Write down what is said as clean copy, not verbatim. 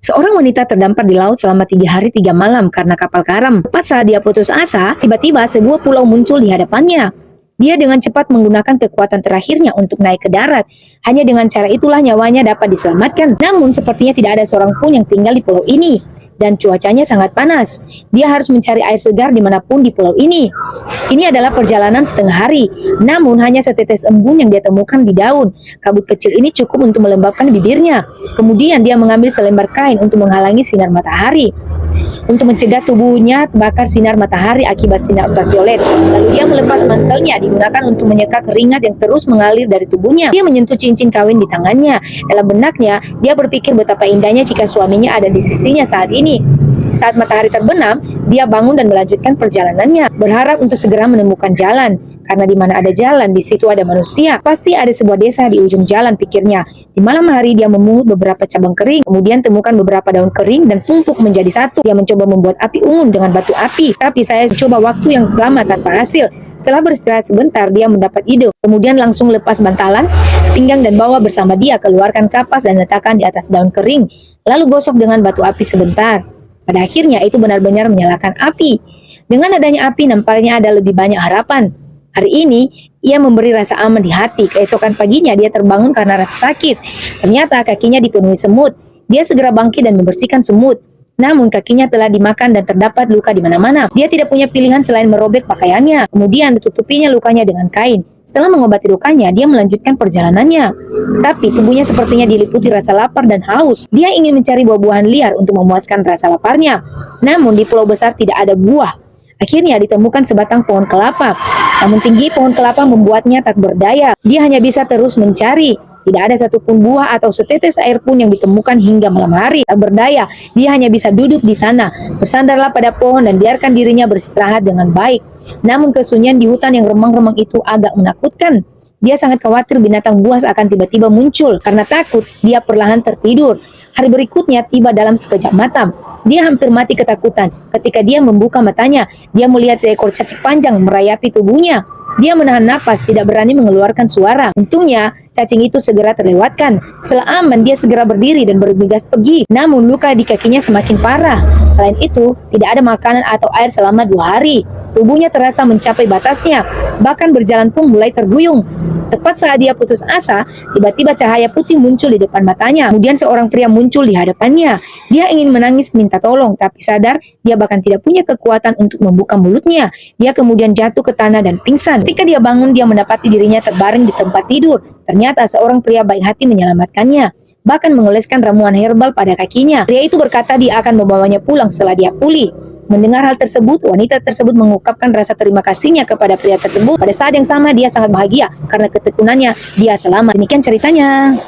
Seorang wanita terdampar di laut selama 3 hari 3 malam karena kapal karam. Tepat saat dia putus asa, tiba-tiba sebuah pulau muncul di hadapannya. Dia dengan cepat menggunakan kekuatan terakhirnya untuk naik ke darat. Hanya dengan cara itulah nyawanya dapat diselamatkan. Namun sepertinya tidak ada seorang pun yang tinggal di pulau ini. Dan cuacanya sangat panas. Dia harus mencari air segar dimanapun di pulau ini. Ini adalah perjalanan setengah hari. Namun hanya setetes embun yang dia temukan di daun. Kabut kecil ini cukup untuk melembabkan bibirnya. Kemudian dia mengambil selembar kain untuk menghalangi sinar matahari. Untuk mencegah tubuhnya terbakar sinar matahari akibat sinar ultraviolet. Lalu dia melepas mantelnya digunakan untuk menyeka keringat yang terus mengalir dari tubuhnya. Dia menyentuh cincin kawin di tangannya. Dalam benaknya, dia berpikir betapa indahnya jika suaminya ada di sisinya saat ini. Saat matahari terbenam, dia bangun dan melanjutkan perjalanannya, berharap untuk segera menemukan jalan. Karena di mana ada jalan, di situ ada manusia. Pasti ada sebuah desa di ujung jalan, pikirnya. Di malam hari dia memungut beberapa cabang kering, kemudian temukan beberapa daun kering dan tumpuk menjadi satu. Dia mencoba membuat api unggun dengan batu api, tapi saya coba waktu yang lama tanpa hasil. Setelah beristirahat sebentar, dia mendapat ide. Kemudian langsung lepas bantalan, pinggang dan bawa bersama dia, keluarkan kapas dan letakkan di atas daun kering. Lalu gosok dengan batu api sebentar. Pada akhirnya itu benar-benar menyalakan api. Dengan adanya api nampaknya ada lebih banyak harapan. Hari ini ia memberi rasa aman di hati. Keesokan paginya dia terbangun karena rasa sakit. Ternyata kakinya dipenuhi semut. Dia segera bangkit dan membersihkan semut. Namun kakinya telah dimakan dan terdapat luka di mana-mana. Dia tidak punya pilihan selain merobek pakaiannya. Kemudian ditutupinya lukanya dengan kain. Setelah mengobati lukanya, dia melanjutkan perjalanannya. Tapi tubuhnya sepertinya diliputi rasa lapar dan haus. Dia ingin mencari buah-buahan liar untuk memuaskan rasa laparnya. Namun di pulau besar tidak ada buah. Akhirnya ditemukan sebatang pohon kelapa. Namun tinggi pohon kelapa membuatnya tak berdaya. Dia hanya bisa terus mencari. Tidak ada satupun buah atau setetes air pun yang ditemukan hingga malam hari. Tak berdaya, dia hanya bisa duduk di tanah. Bersandarlah pada pohon dan biarkan dirinya beristirahat dengan baik. Namun kesunyian di hutan yang remang-remang itu agak menakutkan. Dia sangat khawatir binatang buas akan tiba-tiba muncul. Karena takut, dia perlahan tertidur. Hari berikutnya tiba dalam sekejap mata. Dia hampir mati ketakutan. Ketika dia membuka matanya, dia melihat seekor cacing panjang merayapi tubuhnya. Dia menahan napas, tidak berani mengeluarkan suara. Untungnya, cacing itu segera terlewatkan. Setelah aman, dia segera berdiri dan bergegas pergi. Namun, luka di kakinya semakin parah. Selain itu, tidak ada makanan atau air selama 2 hari. Tubuhnya terasa mencapai batasnya. Bahkan berjalan pun mulai terguyung. Tepat saat dia putus asa, tiba-tiba cahaya putih muncul di depan matanya. Kemudian seorang pria muncul di hadapannya. Dia ingin menangis minta tolong, tapi sadar dia bahkan tidak punya kekuatan untuk membuka mulutnya. Dia kemudian jatuh ke tanah dan pingsan. Ketika dia bangun, dia mendapati dirinya terbaring di tempat tidur. Ternyata seorang pria baik hati menyelamatkannya, bahkan mengoleskan ramuan herbal pada kakinya. Pria itu berkata dia akan membawanya pulang setelah dia pulih. Mendengar hal tersebut, wanita tersebut mengungkapkan rasa terima kasihnya kepada pria tersebut. Pada saat yang sama, dia sangat bahagia karena ketekunannya dia selamat. Demikian ceritanya.